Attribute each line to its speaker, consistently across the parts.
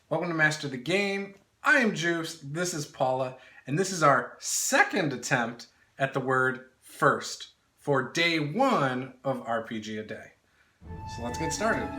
Speaker 1: Welcome to Master the Game. I am Juce, this is Paula, and this is our second attempt at the word first for day one of RPG a Day. So let's get started.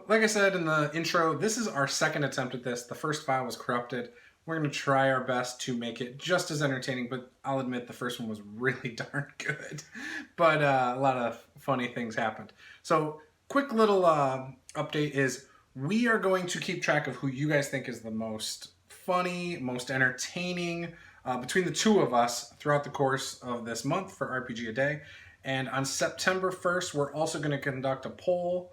Speaker 1: Like I said in the intro, this is our second attempt at this. The first file was corrupted. We're going to try our best to make it just as entertaining, but I'll admit the first one was really darn good. But a lot of funny things happened. So quick little update is we are going to keep track of who you guys think is the most funny, most entertaining between the two of us throughout the course of this month for RPG a Day. And on September 1st, we're also going to conduct a poll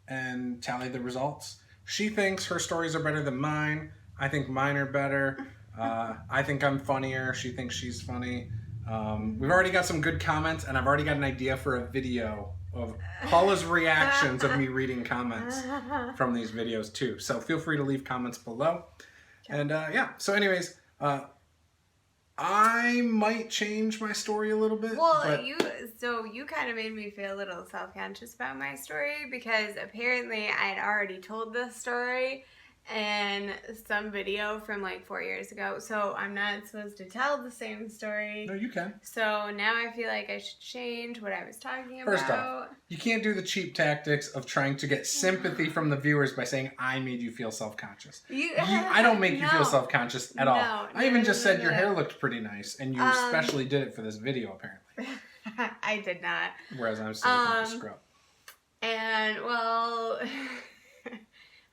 Speaker 1: and tally the results. She thinks her stories are better than mine. I think mine are better. I think I'm funnier. She thinks she's funny. We've already got some good comments, and I've already got an idea for a video of Paula's reactions of me reading comments from these videos too. So feel free to leave comments below. And yeah, so anyways, I might change my story a little bit.
Speaker 2: Well,
Speaker 1: but...
Speaker 2: you kind of made me feel a little self-conscious about my story because apparently I had already told this story in some video from like 4 years ago. So I'm not supposed to tell the same story.
Speaker 1: No, you can.
Speaker 2: So now I feel like I should change what I was talking about.
Speaker 1: First off, you can't do the cheap tactics of trying to get sympathy from the viewers by saying I made you feel self-conscious. I don't make you feel self-conscious at all. I even just said your hair looked pretty nice, and you especially did it for this video, apparently.
Speaker 2: I did not.
Speaker 1: Whereas I'm still looking like a scrub.
Speaker 2: And, well...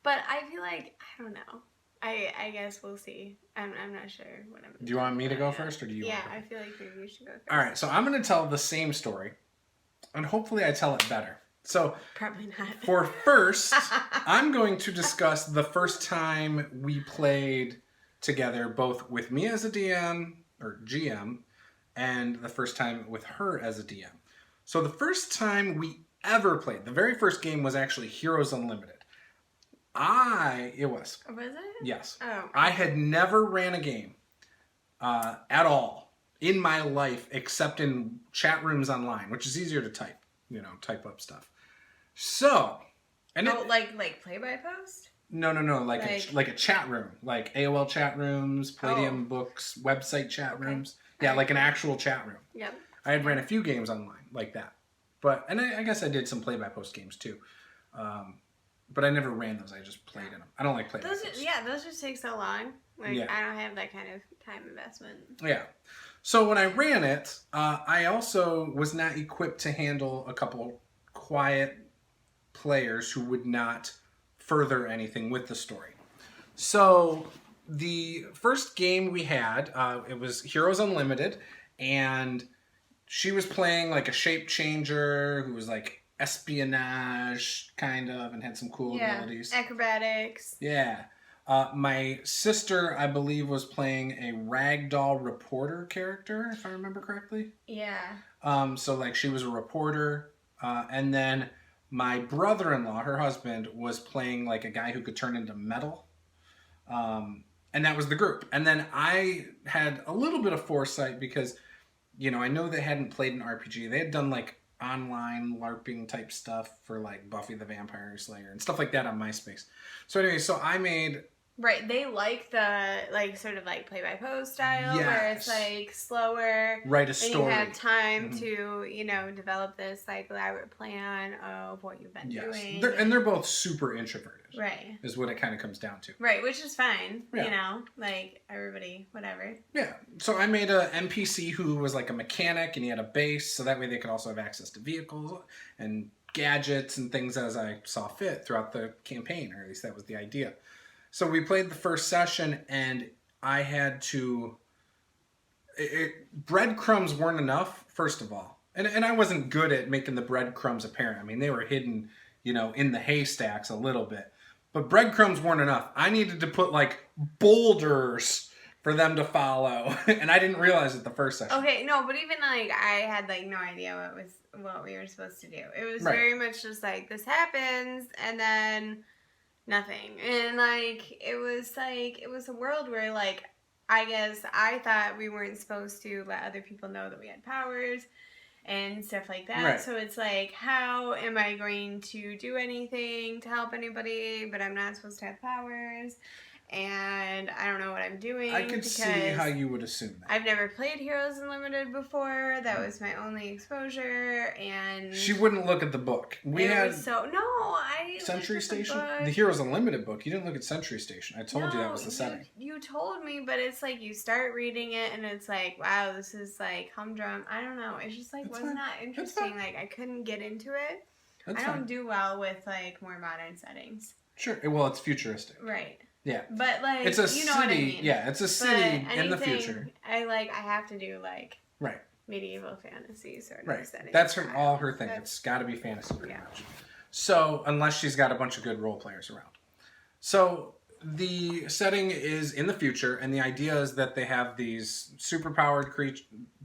Speaker 2: But I feel like, I don't know. I guess we'll see. I'm not sure what I'm
Speaker 1: Do you want me to go first, or do you want to go?
Speaker 2: I feel like maybe you should go first.
Speaker 1: Alright, so I'm going to tell the same story, and hopefully I tell it better. So,
Speaker 2: probably not.
Speaker 1: For first, I'm going to discuss the first time we played together, both with me as a DM, or GM, and the first time with her as a DM. So the first time we ever played, the very first game was actually Heroes Unlimited. It was.
Speaker 2: Was it?
Speaker 1: Yes.
Speaker 2: Oh.
Speaker 1: I had never ran a game at all in my life except in chat rooms online, which is easier to type, type up stuff. So. And
Speaker 2: like play by post?
Speaker 1: No, like a chat room, like AOL chat rooms, Palladium books, website chat rooms. Yeah, like an actual chat room.
Speaker 2: Yep.
Speaker 1: I had ran a few games online like that, and I guess I did some play by post games too. But I never ran those. I just played in them. I don't like play by post.
Speaker 2: Those just take so long. I don't have that kind of time investment.
Speaker 1: Yeah. So when I ran it, I also was not equipped to handle a couple quiet players who would not further anything with the story. So the first game we had, it was Heroes Unlimited, and she was playing like a shape changer who was like espionage kind of and had some cool abilities.
Speaker 2: Acrobatics.
Speaker 1: Yeah. My sister, I believe, was playing a ragdoll reporter character, if I remember correctly.
Speaker 2: Yeah.
Speaker 1: So like she was a reporter, and then my brother-in-law, her husband, was playing like a guy who could turn into metal. And that was the group. And then I had a little bit of foresight because, I know they hadn't played an RPG. They had done like online LARPing type stuff for like Buffy the Vampire Slayer and stuff like that on MySpace. So anyway, so I made...
Speaker 2: Right, they like the sort of like play-by-post style where it's like slower.
Speaker 1: Write a story.
Speaker 2: And you have time to, develop this like elaborate plan of what you've been doing.
Speaker 1: They're both super introverted.
Speaker 2: Right.
Speaker 1: Is what it kind of comes down to.
Speaker 2: Right, which is fine. Like everybody, whatever.
Speaker 1: Yeah. So I made a NPC who was like a mechanic and he had a base, so that way they could also have access to vehicles and gadgets and things as I saw fit throughout the campaign, or at least that was the idea. So we played the first session, and I had to... breadcrumbs weren't enough, first of all. And I wasn't good at making the breadcrumbs apparent. I mean, they were hidden, in the haystacks a little bit. But breadcrumbs weren't enough. I needed to put, like, boulders for them to follow. And I didn't realize it the first session.
Speaker 2: Okay, no, but even like I had like no idea what we were supposed to do. It was
Speaker 1: Right.
Speaker 2: very much just like this happens and then nothing. And like it was a world where like I guess I thought we weren't supposed to let other people know that we had powers and stuff like that.
Speaker 1: Right.
Speaker 2: So it's like, how am I going to do anything to help anybody, but I'm not supposed to have powers? And I don't know what I'm doing.
Speaker 1: I could see how you would assume that.
Speaker 2: I've never played Heroes Unlimited before. That was my only exposure, and
Speaker 1: She wouldn't look at the book. We had Century
Speaker 2: looked at the
Speaker 1: Station,
Speaker 2: book.
Speaker 1: the Heroes Unlimited book. You didn't look at Century Station. I told you that was the
Speaker 2: No,
Speaker 1: setting.
Speaker 2: You told me, but it's like you start reading it, and it's like, wow, this is like humdrum. I don't know. It's just like
Speaker 1: That's
Speaker 2: was
Speaker 1: fine.
Speaker 2: not
Speaker 1: That's
Speaker 2: interesting.
Speaker 1: fine.
Speaker 2: Like I couldn't get into it.
Speaker 1: That's
Speaker 2: I
Speaker 1: fine.
Speaker 2: don't do well with like more modern settings.
Speaker 1: Sure. Well, it's futuristic.
Speaker 2: Right.
Speaker 1: Yeah.
Speaker 2: But like
Speaker 1: It's a
Speaker 2: you know
Speaker 1: city.
Speaker 2: what I mean.
Speaker 1: Yeah, it's a city in the future.
Speaker 2: I have to do like
Speaker 1: Right.
Speaker 2: medieval fantasy sort of
Speaker 1: Right.
Speaker 2: setting.
Speaker 1: That's all her thing.
Speaker 2: That's-
Speaker 1: It's got to be fantasy pretty
Speaker 2: Yeah.
Speaker 1: much. So, unless she's got a bunch of good role players around. So, the setting is in the future, and the idea is that they have these superpowered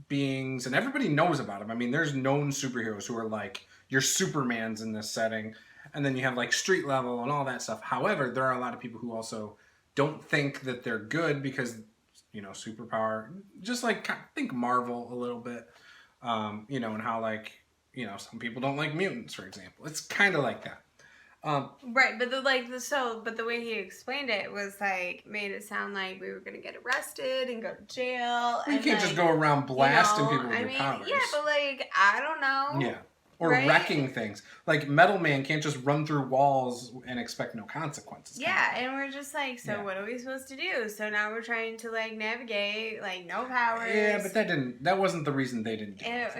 Speaker 1: beings, and everybody knows about them. I mean, there's known superheroes who are like your Supermans in this setting, and then you have like street level and all that stuff. However, there are a lot of people who also don't think that they're good because, you know, superpower, just like think Marvel a little bit, you know, and how like, you know, some people don't like mutants, for example. It's kind of like that.
Speaker 2: Right, but the way he explained it was like made it sound like we were gonna get arrested and go to jail.
Speaker 1: You
Speaker 2: and
Speaker 1: can't
Speaker 2: like,
Speaker 1: just go around blasting
Speaker 2: you know,
Speaker 1: people with your powers.
Speaker 2: Yeah, but like I don't know.
Speaker 1: Yeah. Or
Speaker 2: right?
Speaker 1: wrecking things. Like Metal Man can't just run through walls and expect no consequences.
Speaker 2: Yeah, and we're just like, so
Speaker 1: Yeah.
Speaker 2: what are we supposed to do? So now we're trying to like navigate, like no powers.
Speaker 1: Yeah, but that wasn't the reason they didn't do it.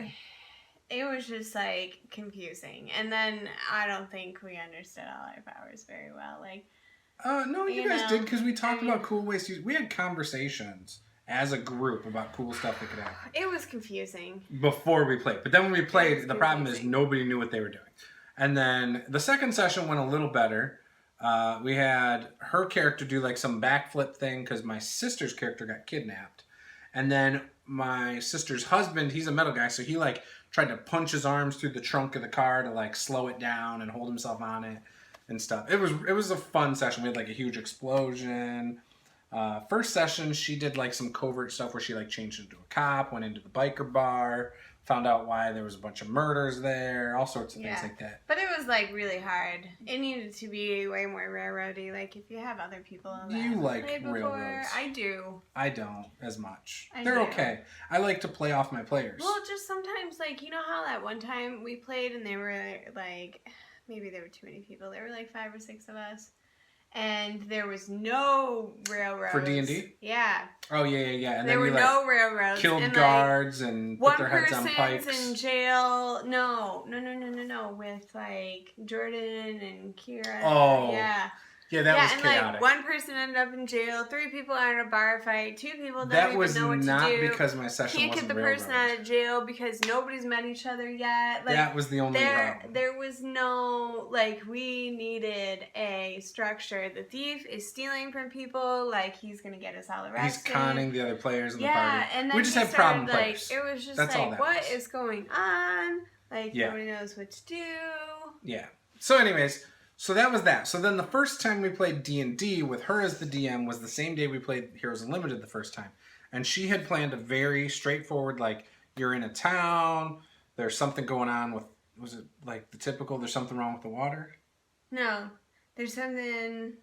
Speaker 2: It was just like confusing, and then I don't think we understood all our powers very well. Like,
Speaker 1: No, you guys
Speaker 2: know,
Speaker 1: did because we talked about cool ways to use. We had conversations as a group about cool stuff that could happen
Speaker 2: it was confusing.
Speaker 1: before we played. But then when we played, the problem is
Speaker 2: confusing.
Speaker 1: nobody knew what they were doing. And then the second session went a little better. We had her character do like some backflip thing because my sister's character got kidnapped. And then my sister's husband, he's a metal guy, so he like tried to punch his arms through the trunk of the car to like slow it down and hold himself on it and stuff. It was a fun session. We had like a huge explosion. First session, she did like some covert stuff where she like changed into a cop, went into the biker bar, found out why there was a bunch of murders there, all sorts of things like that.
Speaker 2: But it was like really hard. It needed to be way more railroady. Like if you have other people that
Speaker 1: You
Speaker 2: have
Speaker 1: like
Speaker 2: played before,
Speaker 1: railroads.
Speaker 2: I do.
Speaker 1: I don't as much.
Speaker 2: I
Speaker 1: They're
Speaker 2: do.
Speaker 1: okay. I like to play off my players.
Speaker 2: Well, just sometimes like you know how that one time we played and there were like maybe there were too many people. There were like 5 or 6 of us. And there was no railroads.
Speaker 1: For D&D?
Speaker 2: Yeah.
Speaker 1: Oh, yeah. And
Speaker 2: there
Speaker 1: then
Speaker 2: were
Speaker 1: you like
Speaker 2: no railroads.
Speaker 1: killed
Speaker 2: and,
Speaker 1: guards and
Speaker 2: one
Speaker 1: put their heads on
Speaker 2: person's
Speaker 1: pikes.
Speaker 2: in jail. No. With like Jordan and Kira.
Speaker 1: Oh.
Speaker 2: Yeah.
Speaker 1: Yeah, that was
Speaker 2: and
Speaker 1: chaotic.
Speaker 2: like one person ended up in jail. 3 people are in a bar fight. 2 people don't
Speaker 1: that
Speaker 2: even
Speaker 1: was
Speaker 2: know what
Speaker 1: not
Speaker 2: to do.
Speaker 1: because my session
Speaker 2: Can't
Speaker 1: wasn't
Speaker 2: get the
Speaker 1: railroad.
Speaker 2: person out of jail because nobody's met each other yet. Like,
Speaker 1: that was the only problem.
Speaker 2: there was no, like, we needed a structure. The thief is stealing from people, like, he's gonna get us all arrested.
Speaker 1: He's conning the other players in the
Speaker 2: Yeah,
Speaker 1: party.
Speaker 2: and then
Speaker 1: We just
Speaker 2: he
Speaker 1: had problem
Speaker 2: started,
Speaker 1: players.
Speaker 2: Like, it was just
Speaker 1: That's all
Speaker 2: like,
Speaker 1: that
Speaker 2: what
Speaker 1: was.
Speaker 2: is going on? Like,
Speaker 1: Yeah.
Speaker 2: nobody knows what to do.
Speaker 1: Yeah. So anyways, so that was that. So then the first time we played D&D with her as the DM was the same day we played Heroes Unlimited the first time. And she had planned a very straightforward, like, you're in a town, there's something going on with, was it like the typical, there's something wrong with the water?
Speaker 2: No, there's something,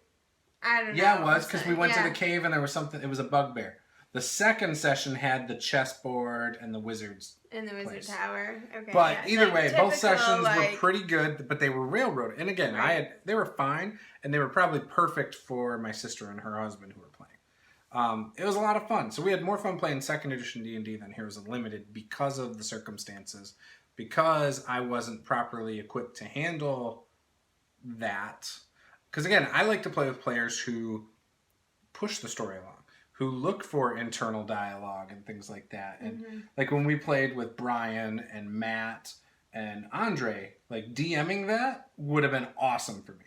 Speaker 2: I don't know.
Speaker 1: Yeah, it was, because we went to
Speaker 2: Yeah.
Speaker 1: the cave and there was something, it was a bugbear. The second session had the chessboard and the wizards.
Speaker 2: In the Wizard
Speaker 1: place.
Speaker 2: Tower. Okay.
Speaker 1: But
Speaker 2: yeah.
Speaker 1: either
Speaker 2: Like,
Speaker 1: way, both
Speaker 2: typical,
Speaker 1: sessions
Speaker 2: like,
Speaker 1: were pretty good, but they were railroad. And again,
Speaker 2: Right.
Speaker 1: they were fine, and they were probably perfect for my sister and her husband who were playing. It was a lot of fun. So we had more fun playing second edition D&D than Heroes Unlimited because of the circumstances, because I wasn't properly equipped to handle that. Because again, I like to play with players who push the story along, who look for internal dialogue and things like that. And like when we played with Brian and Matt and Andre, like DMing that would have been awesome for me.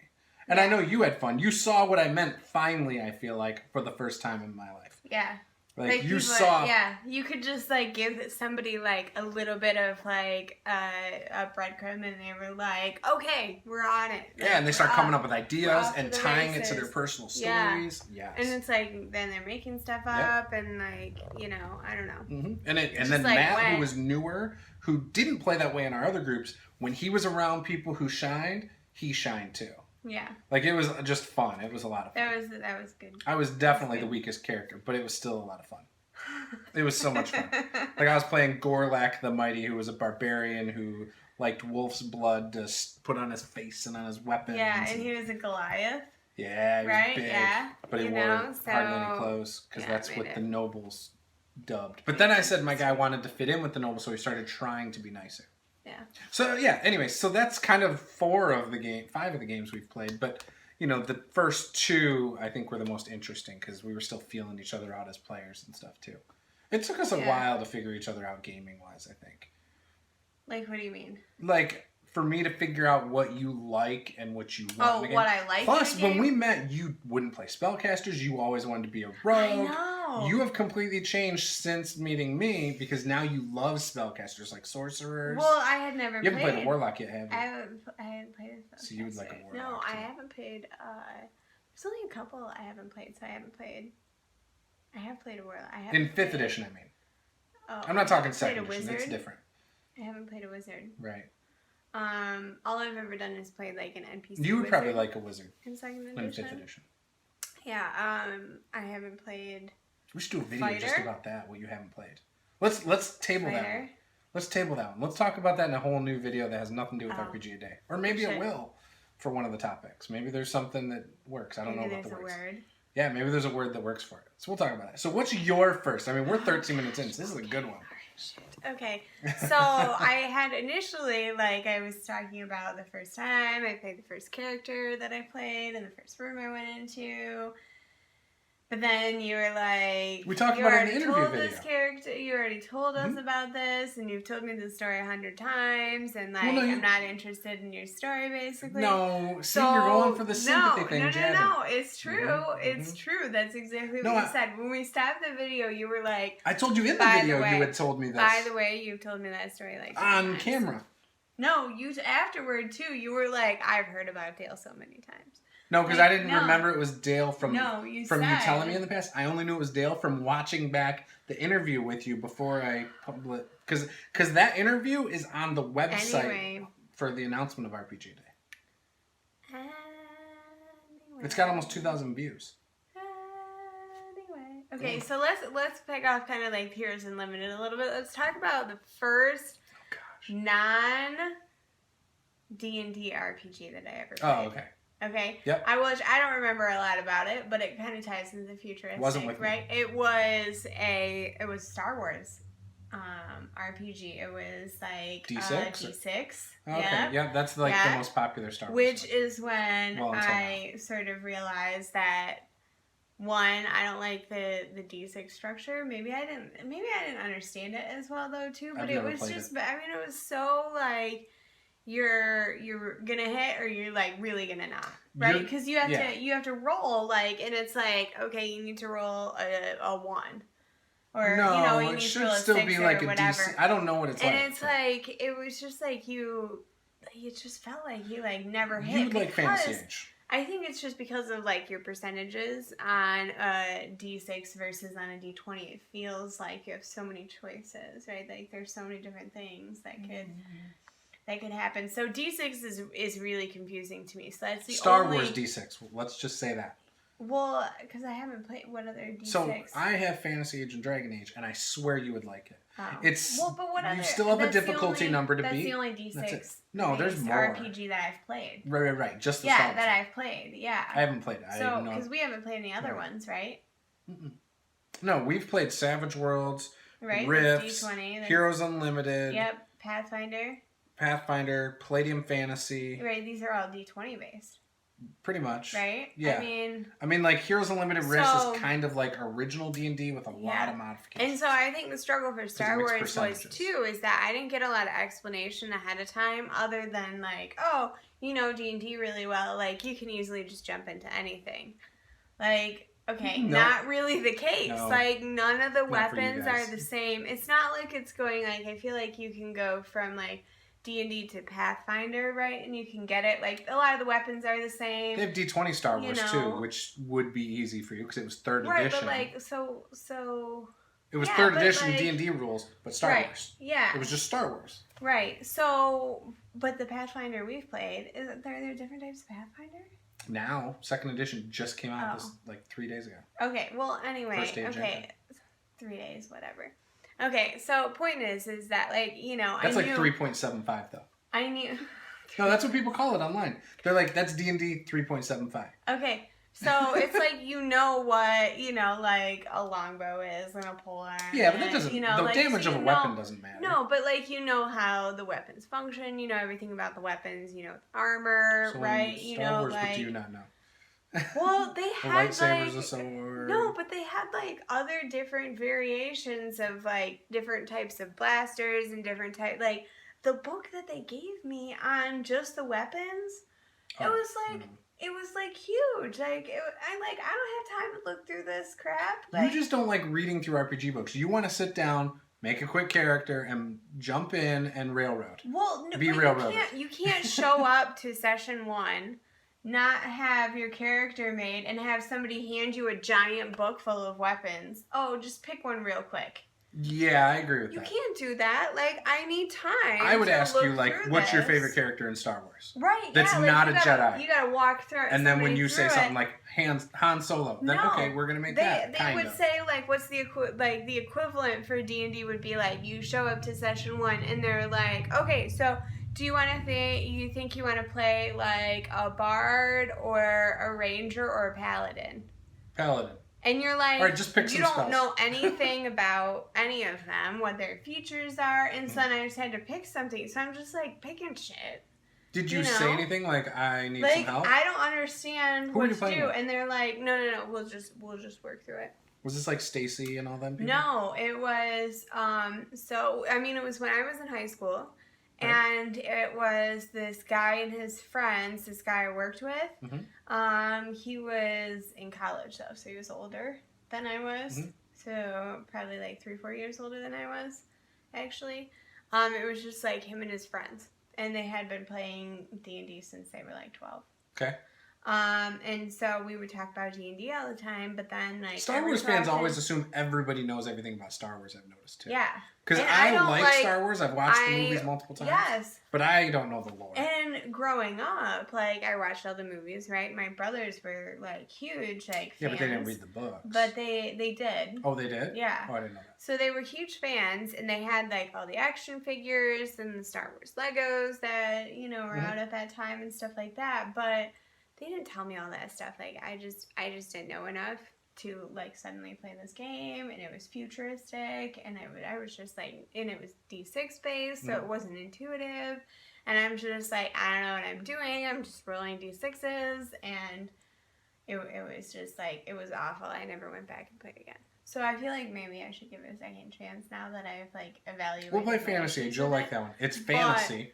Speaker 1: And I know you had fun. You saw what I meant finally, I feel like, for the first time in my life.
Speaker 2: Yeah.
Speaker 1: Like you
Speaker 2: people,
Speaker 1: saw.
Speaker 2: Yeah, you could just like give somebody like a little bit of like a breadcrumb, and they were like, "Okay, we're on it." Like,
Speaker 1: Yeah, and they start coming up with ideas and tying it to their
Speaker 2: races.
Speaker 1: personal stories.
Speaker 2: Yeah. And it's like then they're making stuff up, and like I don't know.
Speaker 1: Mm-hmm. And then like Matt, who was newer, who didn't play that way in our other groups, when he was around people who shined, he shined too.
Speaker 2: Yeah.
Speaker 1: Like it was just fun. It was a lot of fun.
Speaker 2: That was good.
Speaker 1: I was definitely the weakest character, but it was still a lot of fun. It was so much fun. Like I was playing Gorlak the Mighty, who was a barbarian who liked wolf's blood to put on his face and on his weapons.
Speaker 2: Yeah, and he was a Goliath.
Speaker 1: Yeah, he was big.
Speaker 2: Yeah.
Speaker 1: But he wore hardly any clothes because that's what the nobles dubbed. But then I said my guy wanted to fit in with the nobles, so he started trying to be nicer.
Speaker 2: Yeah.
Speaker 1: So yeah, anyway, so that's kind of 5 of the games we've played, but the first 2 I think were the most interesting because we were still feeling each other out as players and stuff too. It took us a while to figure each other out gaming wise, I think.
Speaker 2: Like, what do you mean?
Speaker 1: Like for me to figure out what you like and what you want.
Speaker 2: Oh, what I like.
Speaker 1: Plus, when we met, you wouldn't play spellcasters. You always wanted to be a rogue.
Speaker 2: I know.
Speaker 1: You have completely changed since meeting me because now you love spellcasters like sorcerers.
Speaker 2: Well, I had never.
Speaker 1: You haven't played a warlock yet, have you?
Speaker 2: I haven't played a spellcaster.
Speaker 1: So you would like a warlock?
Speaker 2: No, I
Speaker 1: too.
Speaker 2: haven't played. There's only a couple I haven't played, so I haven't played. I have played a warlock.
Speaker 1: In 5th edition, I mean.
Speaker 2: Oh,
Speaker 1: I'm not talking 2nd edition. It's different.
Speaker 2: I haven't played a wizard.
Speaker 1: Right.
Speaker 2: All I've ever done is play like an NPC.
Speaker 1: You would probably like a wizard
Speaker 2: in 2nd edition.
Speaker 1: In 5th edition.
Speaker 2: Yeah. I haven't played.
Speaker 1: We should do a video just about that. What you haven't played. Let's table that one. Let's table that one. Let's talk about that in a whole new video that has nothing to do with RPG a day, or maybe it will for one of the topics. Maybe there's something that works. I don't know about the words.
Speaker 2: Word.
Speaker 1: Yeah, maybe there's a word that works for it. So we'll talk about it. So what's your first? I mean, we're 13 minutes in, so this is a good one.
Speaker 2: Okay, so I had initially, like I was talking about the first time I played the first character that I played and the first room I went into. But then you were like,
Speaker 1: we talked about it in the interview video.
Speaker 2: This character, you already told us about this, and you've told me the story 100 times, and like I'm not interested in your story, basically.
Speaker 1: No, see, you're going for the sympathy thing,
Speaker 2: No, it's true. It's true. That's exactly what you said. When we stopped the video, you were like,
Speaker 1: I told you in the video you had told me this.
Speaker 2: By the way, you've told me that story like
Speaker 1: on camera.
Speaker 2: No, you afterward too. You were like, I've heard about Dale so many times.
Speaker 1: No, because I didn't remember it was Dale from you telling me in the past. I only knew it was Dale from watching back the interview with you before I published. Because that interview is on the website for the announcement of RPG Day. It's got almost 2,000 views.
Speaker 2: Okay, so let's pick off kind of like Heroes Unlimited a little bit. Let's talk about the first non D&D RPG that I ever played.
Speaker 1: Oh, okay.
Speaker 2: Okay.
Speaker 1: Yep.
Speaker 2: I don't remember a lot about it, but it kind of ties into the futuristic.
Speaker 1: Wasn't with
Speaker 2: right?
Speaker 1: Me.
Speaker 2: It was Star Wars RPG. It was like
Speaker 1: D6.
Speaker 2: D6.
Speaker 1: Okay. Yeah, that's like the most popular Star Wars.
Speaker 2: Which is when I sort of realized that one, I don't like the D6 structure. Maybe I didn't understand it as well though too. But it was just it was so like you're gonna hit or you're like really gonna not, right? Because you have to roll like, and it's like, okay, you need to roll a 1, or you need to roll a 6 or whatever.
Speaker 1: I don't know what it's like.
Speaker 2: And it's like it was just like it just felt like you like never hit.
Speaker 1: You would like Fantasy Age.
Speaker 2: I think it's just because of like your percentages on a D6 versus on a D20. It feels like you have so many choices, right? Like there's so many different things that could happen. So D6 is really confusing to me. So that's the
Speaker 1: Star Wars D6. Let's just say that.
Speaker 2: Well, because I haven't played what other D6.
Speaker 1: So I have Fantasy Age and Dragon Age, and I swear you would like it.
Speaker 2: Oh.
Speaker 1: It's
Speaker 2: but what
Speaker 1: you still have a difficulty number to beat.
Speaker 2: That's the only D6.
Speaker 1: No, there's more
Speaker 2: RPG that I've played.
Speaker 1: Right. Just the Star Wars.
Speaker 2: that I've played. Yeah.
Speaker 1: I haven't played it.
Speaker 2: So because we haven't played any other ones, right?
Speaker 1: Mm-mm. No, we've played Savage Worlds,
Speaker 2: right?
Speaker 1: Rifts,
Speaker 2: D20,
Speaker 1: Heroes Unlimited.
Speaker 2: Yep.
Speaker 1: Pathfinder, Palladium Fantasy.
Speaker 2: Right, these are all D20 based.
Speaker 1: Pretty much.
Speaker 2: Right?
Speaker 1: Yeah. I mean, like, Heroes Unlimited Rifts is kind of like original D&D with a lot of modifications.
Speaker 2: And so I think the struggle for Star Wars was, too, is that I didn't get a lot of explanation ahead of time other than, like, you know D&D really well. Like, you can easily just jump into anything. Like, Okay,
Speaker 1: No.
Speaker 2: not really the case.
Speaker 1: No.
Speaker 2: Like, none of the
Speaker 1: Not for you
Speaker 2: weapons
Speaker 1: guys.
Speaker 2: are the same. It's not like it's going, like, I feel like you can go from, like, D&D to Pathfinder, right? And you can get it. Like, a lot of the weapons are the same.
Speaker 1: They have D20 Star
Speaker 2: You
Speaker 1: Wars
Speaker 2: know.
Speaker 1: too, which would be easy for you because it was third
Speaker 2: Right,
Speaker 1: edition.
Speaker 2: but, like, so...
Speaker 1: It was
Speaker 2: yeah,
Speaker 1: third
Speaker 2: but,
Speaker 1: edition
Speaker 2: like,
Speaker 1: D&D rules, but Star
Speaker 2: right,
Speaker 1: Wars.
Speaker 2: yeah.
Speaker 1: It was just Star Wars.
Speaker 2: Right, so... But the Pathfinder we've played, are there different types of Pathfinder?
Speaker 1: Now, second edition just came out this, like 3 days ago.
Speaker 2: Okay, well, anyway,
Speaker 1: First day of
Speaker 2: okay, 3 days, whatever. Okay, so point is that, like, you know,
Speaker 1: That's
Speaker 2: I
Speaker 1: like
Speaker 2: knew...
Speaker 1: 3.75 though.
Speaker 2: I knew...
Speaker 1: No, that's what people call it online. They're like, that's D&D 3.75.
Speaker 2: Okay, so it's like, you know what, you know, like, a longbow is and a polearm.
Speaker 1: Yeah, but that doesn't,
Speaker 2: you know,
Speaker 1: the
Speaker 2: like,
Speaker 1: damage
Speaker 2: so
Speaker 1: of a
Speaker 2: you
Speaker 1: weapon
Speaker 2: know-
Speaker 1: doesn't matter.
Speaker 2: No, but, like, you know how the weapons function, you know everything about the weapons, you know, armor,
Speaker 1: So
Speaker 2: right?
Speaker 1: in
Speaker 2: You
Speaker 1: Star
Speaker 2: know,
Speaker 1: Wars,
Speaker 2: like...
Speaker 1: what do you not know?
Speaker 2: Well, they
Speaker 1: A
Speaker 2: had,
Speaker 1: lightsaber's
Speaker 2: like...
Speaker 1: a sword.
Speaker 2: No, but they had, like, other different variations of, like, different types of blasters and different type... Like, the book that they gave me on just the weapons, it was, like... It was, like, huge. Like, I don't have time to look through this crap. Like,
Speaker 1: You just don't like reading through RPG books. You want to sit down, make a quick character, and jump in and railroad.
Speaker 2: well, no,
Speaker 1: Be
Speaker 2: but
Speaker 1: railroaded.
Speaker 2: you can't show up to session 1, not have your character made, and have somebody hand you a giant book full of weapons. Oh, just pick one real quick.
Speaker 1: Yeah, I agree with
Speaker 2: You
Speaker 1: that.
Speaker 2: can't do that. Like, I need time.
Speaker 1: I would
Speaker 2: to
Speaker 1: ask
Speaker 2: look
Speaker 1: you, like,
Speaker 2: through
Speaker 1: what's your
Speaker 2: this.
Speaker 1: favorite character in Star Wars?
Speaker 2: Right,
Speaker 1: That's
Speaker 2: yeah, like,
Speaker 1: not
Speaker 2: you
Speaker 1: a
Speaker 2: gotta,
Speaker 1: Jedi.
Speaker 2: You gotta walk through it.
Speaker 1: And then when you say
Speaker 2: through
Speaker 1: something
Speaker 2: it.
Speaker 1: like Han Solo, then
Speaker 2: No,
Speaker 1: okay, we're gonna make
Speaker 2: They
Speaker 1: that.
Speaker 2: would
Speaker 1: Kind of.
Speaker 2: say, like, what's the the equivalent for D&D would be like, you show up to session 1 and they're like, okay, so do you want to think you want to play like a bard or a ranger or a paladin?
Speaker 1: Paladin.
Speaker 2: And you're like,
Speaker 1: All right, just pick
Speaker 2: you
Speaker 1: some
Speaker 2: don't
Speaker 1: spells.
Speaker 2: know anything about any of them, what their features are, and so then I just had to pick something. So I'm just like picking shit.
Speaker 1: Did you
Speaker 2: you
Speaker 1: say
Speaker 2: know?
Speaker 1: anything like I need
Speaker 2: Like,
Speaker 1: some help?
Speaker 2: I don't understand
Speaker 1: Who
Speaker 2: what
Speaker 1: were you
Speaker 2: to
Speaker 1: playing
Speaker 2: do,
Speaker 1: with?
Speaker 2: and they're like, no, we'll just work through it.
Speaker 1: Was this like Stacy and all them people?
Speaker 2: No, it was, so, I mean, it was when I was in high school,
Speaker 1: Right.
Speaker 2: and it was this guy and his friends, this guy I worked with, he was in college, though, so he was older than I was, so probably like 3-4 years older than I was, actually. It was just like him and his friends, and they had been playing D&D since they were like 12.
Speaker 1: Okay.
Speaker 2: And so we would talk about D&D all the time, but then like
Speaker 1: Star
Speaker 2: every
Speaker 1: Wars
Speaker 2: so
Speaker 1: fans
Speaker 2: often-
Speaker 1: always assume everybody knows everything about Star Wars, I've noticed too.
Speaker 2: Yeah.
Speaker 1: Because
Speaker 2: And
Speaker 1: I
Speaker 2: don't
Speaker 1: like Star Wars, I've watched the movies multiple times.
Speaker 2: Yes.
Speaker 1: But I don't know the lore.
Speaker 2: And growing up, like, I watched all the movies, right? My brothers were, like, huge, like, fans.
Speaker 1: Yeah, but they didn't read the books.
Speaker 2: But they did.
Speaker 1: Oh, they did?
Speaker 2: Yeah.
Speaker 1: Oh, I didn't know that.
Speaker 2: So they were huge fans, and they had, like, all the action figures and the Star Wars Legos that, you know, were out at that time and stuff like that. But they didn't tell me all that stuff. Like, I just didn't know enough to, like, suddenly play this game, and it was futuristic, and I was just, like, and it was D6 based, so it wasn't intuitive, and I'm just, like, I don't know what I'm doing, I'm just rolling D6s, and it was just, like, it was awful. I never went back and played again. So I feel like maybe I should give it a second chance now that I've, like, evaluated.
Speaker 1: We'll play
Speaker 2: my
Speaker 1: Fantasy Age.
Speaker 2: issues
Speaker 1: You'll
Speaker 2: with
Speaker 1: like
Speaker 2: it.
Speaker 1: that one. It's
Speaker 2: But,
Speaker 1: fantasy.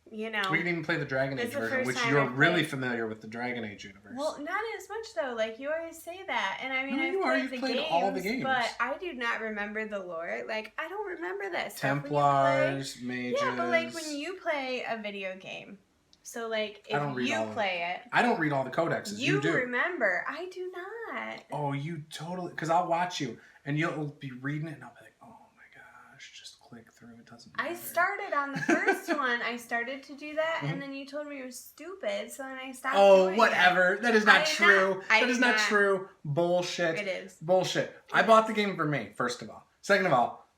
Speaker 2: You know.
Speaker 1: We can even play the Dragon
Speaker 2: It's
Speaker 1: Age
Speaker 2: the
Speaker 1: version,
Speaker 2: first
Speaker 1: which
Speaker 2: time
Speaker 1: you're
Speaker 2: I've
Speaker 1: really
Speaker 2: played-
Speaker 1: familiar with the Dragon Age universe.
Speaker 2: Well, not as much though. Like you always say that, and I mean,
Speaker 1: No,
Speaker 2: I've
Speaker 1: you are.
Speaker 2: played
Speaker 1: You've
Speaker 2: the
Speaker 1: played
Speaker 2: games,
Speaker 1: all the games.
Speaker 2: but I do not remember the lore. Like I don't remember that stuff.
Speaker 1: Templars,
Speaker 2: when you
Speaker 1: mages.
Speaker 2: play, yeah, but like when you play a video game, so like
Speaker 1: I don't
Speaker 2: if
Speaker 1: read all
Speaker 2: you
Speaker 1: of
Speaker 2: play it,
Speaker 1: I don't read all the codexes. You do.
Speaker 2: remember. I do not.
Speaker 1: Oh, you totally. Because I'll watch you, and you'll be reading it, and I'll be like, oh my gosh, just click through. It doesn't matter.
Speaker 2: I started on the first one. I started to do that, and then you told me it was stupid, so then I stopped.
Speaker 1: Oh,
Speaker 2: doing
Speaker 1: whatever.
Speaker 2: It.
Speaker 1: That is not
Speaker 2: I did
Speaker 1: true.
Speaker 2: not. I
Speaker 1: That is
Speaker 2: did
Speaker 1: not
Speaker 2: not.
Speaker 1: true. Bullshit.
Speaker 2: It is.
Speaker 1: Bullshit. I bought the game for me, first of all. Second of all,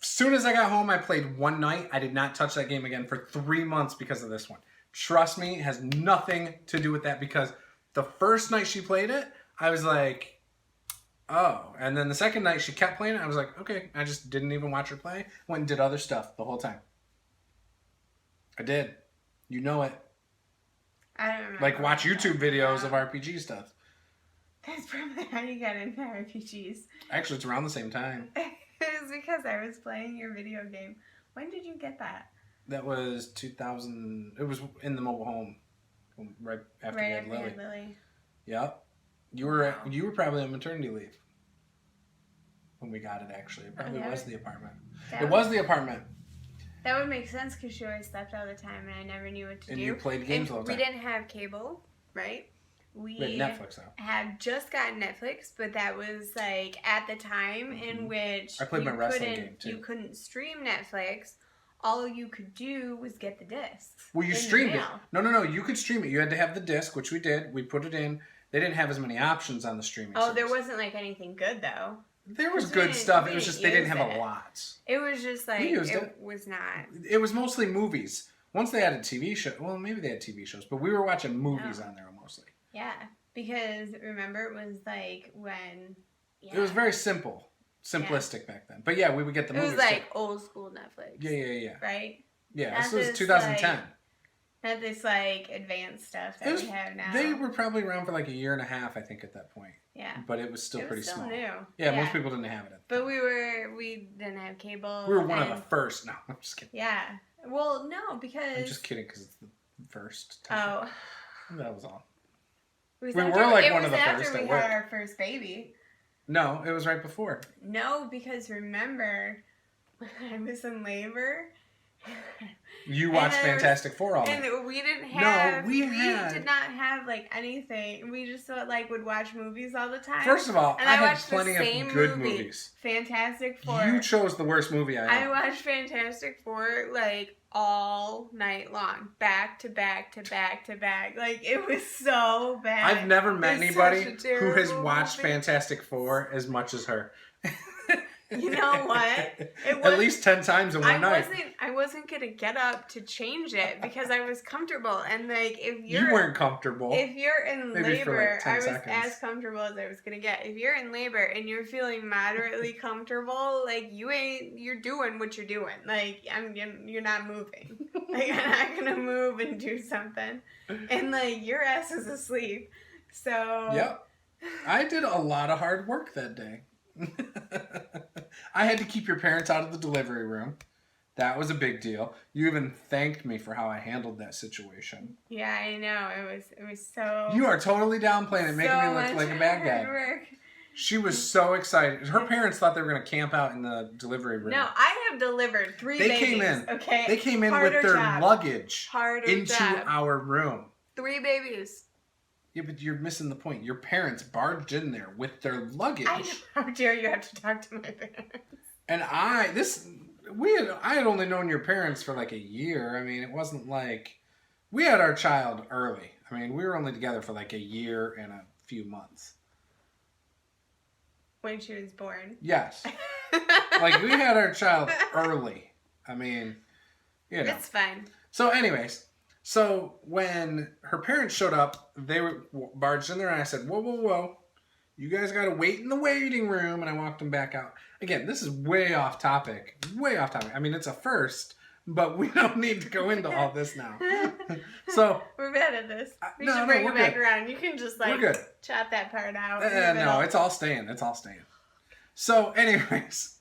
Speaker 1: as soon as I got home, I played one night. I did not touch that game again for 3 months because of this one. Trust me, it has nothing to do with that because the first night she played it, I was like, oh. And then the second night she kept playing it, I was like, okay. I just didn't even watch her play. Went and did other stuff the whole time. I did. You know it.
Speaker 2: I don't remember.
Speaker 1: Like watch
Speaker 2: what
Speaker 1: YouTube
Speaker 2: that
Speaker 1: videos
Speaker 2: was
Speaker 1: of
Speaker 2: about.
Speaker 1: RPG stuff.
Speaker 2: That's probably how you got into RPGs.
Speaker 1: Actually, it's around the same time.
Speaker 2: It was because I was playing your video game. When did you get that?
Speaker 1: That was 2000. It was in the mobile home, right after
Speaker 2: Right
Speaker 1: we had
Speaker 2: after
Speaker 1: Lily.
Speaker 2: you had Lily.
Speaker 1: Yep. You were probably on maternity leave when we got it. Actually, it probably was the apartment. It was the apartment.
Speaker 2: That would make sense because she always slept all the time, and I never knew what to do.
Speaker 1: And you played games all the time.
Speaker 2: We didn't have cable, right?
Speaker 1: We had Netflix though.
Speaker 2: Had just gotten Netflix, but that was like at the time in which
Speaker 1: I played my wrestling game too.
Speaker 2: You couldn't stream Netflix. All you could do was get the discs.
Speaker 1: Well, you streamed it. No. You could stream it. You had to have the disc, which we did. We put it in. They didn't have as many options on the streaming service.
Speaker 2: There wasn't like anything good though.
Speaker 1: There was good stuff. It was just they didn't have a lot.
Speaker 2: It was just like it was not.
Speaker 1: It was mostly movies. Once they added TV shows, well, maybe they had TV shows, but we were watching movies on there mostly.
Speaker 2: Yeah, because remember it was like when. Yeah.
Speaker 1: It was very simplistic back then. But yeah, we would get the movies.
Speaker 2: It was like old school Netflix.
Speaker 1: Yeah.
Speaker 2: Right.
Speaker 1: Yeah, this was 2010.
Speaker 2: Not this like advanced stuff that we have now.
Speaker 1: They were probably around for like a year and a half, I think, at that point.
Speaker 2: Yeah.
Speaker 1: But it was still pretty small.
Speaker 2: New.
Speaker 1: Yeah, most people didn't have it.
Speaker 2: But we didn't have cable.
Speaker 1: We were one of the first. No, I'm just kidding.
Speaker 2: Yeah. Well, no, because
Speaker 1: I'm just kidding because it's the first.
Speaker 2: Oh.
Speaker 1: That was all.
Speaker 2: We
Speaker 1: were like one of the first.
Speaker 2: It was after we had our first baby.
Speaker 1: No, it was right before.
Speaker 2: No, because remember when I was in labor.
Speaker 1: You watched Fantastic Four all
Speaker 2: and
Speaker 1: night.
Speaker 2: we didn't have.
Speaker 1: No, we
Speaker 2: did not have like anything. We just like would watch movies all the time.
Speaker 1: First of all,
Speaker 2: and
Speaker 1: I had plenty of good movies.
Speaker 2: Fantastic Four.
Speaker 1: You chose the worst movie I
Speaker 2: watched Fantastic Four like all night long, back to back to back to back. Like it was so bad.
Speaker 1: I've never met anybody who has watched Fantastic Four as much as her.
Speaker 2: You know what?
Speaker 1: At least 10 times in one night.
Speaker 2: I wasn't gonna get up to change it because I was comfortable, and like you
Speaker 1: weren't comfortable.
Speaker 2: If you're in labor,
Speaker 1: like
Speaker 2: I was
Speaker 1: seconds.
Speaker 2: as comfortable as I was gonna get. If you're in labor and you're feeling moderately comfortable, like you're doing what you're doing. Like you're not moving. Like I'm not gonna move and do something, and like your ass is asleep. So
Speaker 1: yep, I did a lot of hard work that day. I had to keep your parents out of the delivery room. That was a big deal. You even thanked me for how I handled that situation.
Speaker 2: Yeah, I know. It was so.
Speaker 1: You are totally downplaying it, making me look like a bad guy.
Speaker 2: Work.
Speaker 1: She was so excited. Her parents thought they were going to camp out in the delivery room.
Speaker 2: No, I have delivered 3 babies.
Speaker 1: They came in.
Speaker 2: Okay.
Speaker 1: They came in with their luggage into our room.
Speaker 2: 3 babies.
Speaker 1: Yeah, but you're missing the point. Your parents barged in there with their luggage.
Speaker 2: How dare you have to talk to my parents?
Speaker 1: And I had only known your parents for like a year. I mean, it wasn't like we had our child early. I mean, we were only together for like a year and a few months.
Speaker 2: When she was born.
Speaker 1: Yes. Like we had our child early. I mean, you know.
Speaker 2: It's fine.
Speaker 1: So anyways. So when her parents showed up, they were barged in there, and I said, whoa. You guys got to wait in the waiting room, and I walked them back out. Again, this is way off topic. I mean, it's a first, but we don't need to go into all this now. So
Speaker 2: we're bad at this. We should bring it back around. You can just like chop that part out.
Speaker 1: No, it's all staying. So anyways,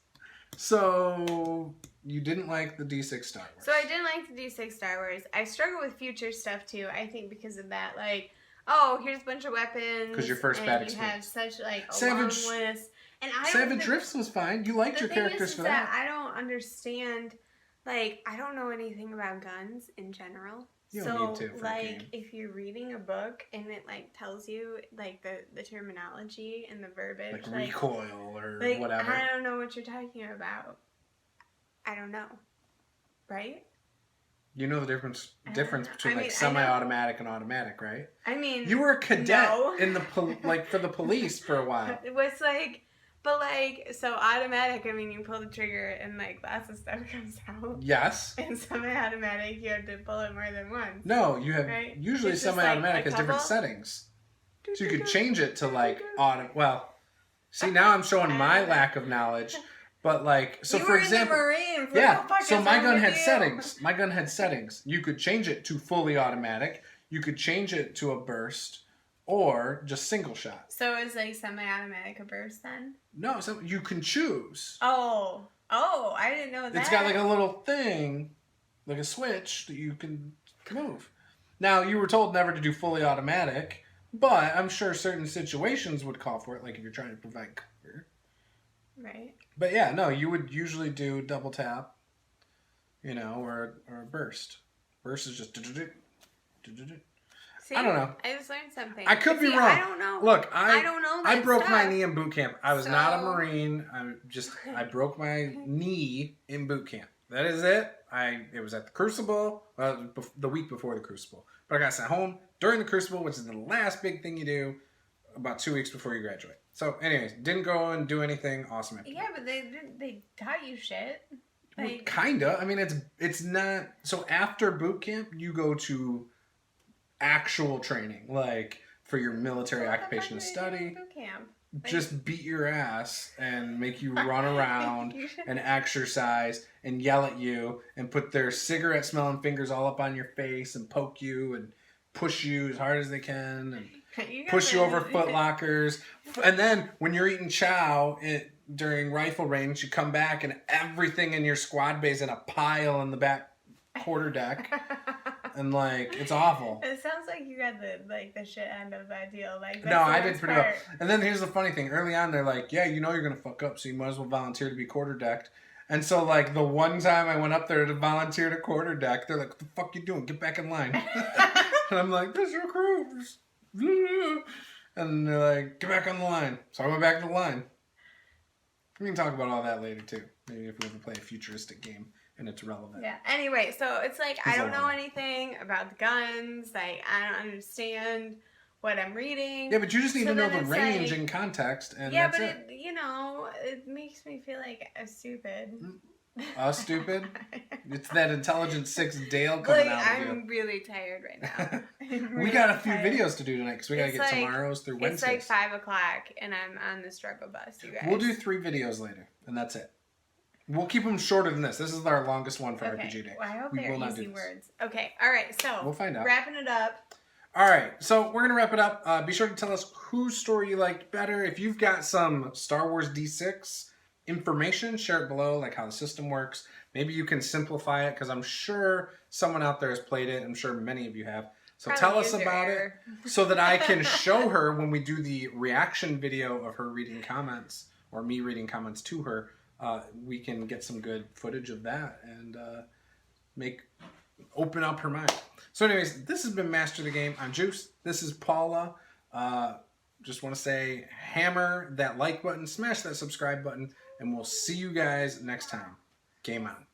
Speaker 1: you didn't like the D6 Star Wars.
Speaker 2: So I didn't like the D6 Star Wars. I struggle with future stuff too. I think because of that, like, here's a bunch of weapons.
Speaker 1: Because your first bad experience.
Speaker 2: You have such like a long list. And
Speaker 1: Savage Rifts was fine. You liked your characters for that.
Speaker 2: I don't understand. Like, I don't know anything about guns in general.
Speaker 1: You don't need to for
Speaker 2: like,
Speaker 1: a game.
Speaker 2: if you're reading a book and it like tells you like the terminology and the verbiage,
Speaker 1: like recoil or
Speaker 2: like,
Speaker 1: whatever.
Speaker 2: I don't know what you're talking about. I don't know. Right?
Speaker 1: You know the difference between like semi-automatic and automatic, right?
Speaker 2: I mean,
Speaker 1: you were a cadet in the for the police for a while.
Speaker 2: It was like, but like, so automatic. I mean, you pull the trigger and like lots of stuff comes out.
Speaker 1: Yes.
Speaker 2: And semi-automatic, you have to pull it more than once.
Speaker 1: No, you have usually semi-automatic has different settings, so you could change it to like auto. Well, see now I'm showing my lack of knowledge. But like, so
Speaker 2: you
Speaker 1: for
Speaker 2: were
Speaker 1: example,
Speaker 2: in the Marines.
Speaker 1: So my gun had settings. My gun had settings. You could change it to fully automatic. You could change it to a burst, or just single shot.
Speaker 2: So is like semi-automatic a burst then?
Speaker 1: No, so you can choose.
Speaker 2: Oh, I didn't know that.
Speaker 1: It's got like a little thing, like a switch that you can move. Now you were told never to do fully automatic, But I'm sure certain situations would call for it, like if you're trying to provide cover.
Speaker 2: Right.
Speaker 1: But yeah, no, you would usually do double tap, or a burst. Burst is just.
Speaker 2: See,
Speaker 1: I don't know.
Speaker 2: I just learned something.
Speaker 1: I could be wrong.
Speaker 2: I don't know.
Speaker 1: Look,
Speaker 2: I don't know that
Speaker 1: I broke
Speaker 2: stuff.
Speaker 1: my knee in boot camp. I was not a
Speaker 2: So-
Speaker 1: Marine. I broke my knee in boot camp. That is it. It was at the Crucible, the week before the Crucible. But I got sent home during the Crucible, which is the last big thing you do about 2 weeks before you graduate. So, anyways, didn't go and do anything awesome after
Speaker 2: Yeah, but they taught you shit.
Speaker 1: that.
Speaker 2: Like,
Speaker 1: Kinda. I mean, it's not. So after boot camp, you go to actual training, like for your military
Speaker 2: what the
Speaker 1: occupation
Speaker 2: fuck
Speaker 1: of
Speaker 2: do they do
Speaker 1: study.
Speaker 2: in boot camp? Like-
Speaker 1: Just beat your ass and make you run around
Speaker 2: You should-
Speaker 1: and exercise and yell at you and put their cigarette smelling fingers all up on your face and poke you and push you as hard as they can and
Speaker 2: You
Speaker 1: push you
Speaker 2: guys
Speaker 1: over
Speaker 2: are-
Speaker 1: foot lockers. And then when you're eating chow during rifle range, you come back and everything in your squad bay is in a pile in the back quarter deck. And it's awful.
Speaker 2: It sounds like you got the shit end of that deal. Like,
Speaker 1: No, I did pretty well. And then here's the funny thing. Early on, they're like, yeah, you're going to fuck up, so you might as well volunteer to be quarterdecked. And so, the one time I went up there to volunteer to quarterdeck, they're like, what the fuck you doing? Get back in line. And I'm like, this recruits. And they're like, get back on the line. So I went back to the line. We can talk about all that later, too. Maybe if we ever play a futuristic game and it's relevant.
Speaker 2: Yeah. Anyway, so it's like I don't know
Speaker 1: Relevant.
Speaker 2: anything about the guns. Like I don't understand what I'm reading.
Speaker 1: Yeah, but you just need to know
Speaker 2: then
Speaker 1: the
Speaker 2: it's
Speaker 1: range
Speaker 2: like-
Speaker 1: and context, and
Speaker 2: yeah,
Speaker 1: that's
Speaker 2: but
Speaker 1: it.
Speaker 2: it makes me feel like I'm stupid.
Speaker 1: Us stupid? It's that intelligent 6 Dale coming out of you.
Speaker 2: I'm really tired right now. I'm
Speaker 1: We
Speaker 2: really
Speaker 1: got a few
Speaker 2: tired.
Speaker 1: videos to do tonight because we got to
Speaker 2: It's
Speaker 1: get
Speaker 2: like-
Speaker 1: tomorrow's through
Speaker 2: It's
Speaker 1: Wednesdays.
Speaker 2: like 5:00 and I'm on the struggle bus, you guys.
Speaker 1: We'll do 3 videos later, and that's it. We'll keep them shorter than this. This is our longest one for
Speaker 2: Okay.
Speaker 1: RPG Day.
Speaker 2: Well, I hope
Speaker 1: We
Speaker 2: they're
Speaker 1: will not
Speaker 2: easy
Speaker 1: do this.
Speaker 2: words. Okay. All right. So
Speaker 1: We'll find out.
Speaker 2: wrapping it up.
Speaker 1: All right, so we're going to wrap it up. Be sure to tell us whose story you liked better. If you've got some Star Wars D6 information, share it below, like how the system works. Maybe you can simplify it because I'm sure someone out there has played it. I'm sure many of you have. So
Speaker 2: Probably
Speaker 1: tell us
Speaker 2: user
Speaker 1: about
Speaker 2: error.
Speaker 1: it so that I can show her when we do the reaction video of her reading comments or me reading comments to her. We can get some good footage of that and open up her mind. So anyways, this has been Master the Game. I'm Juice. This is Paula. Just want to say hammer that like button, smash that subscribe button, and we'll see you guys next time. Game on.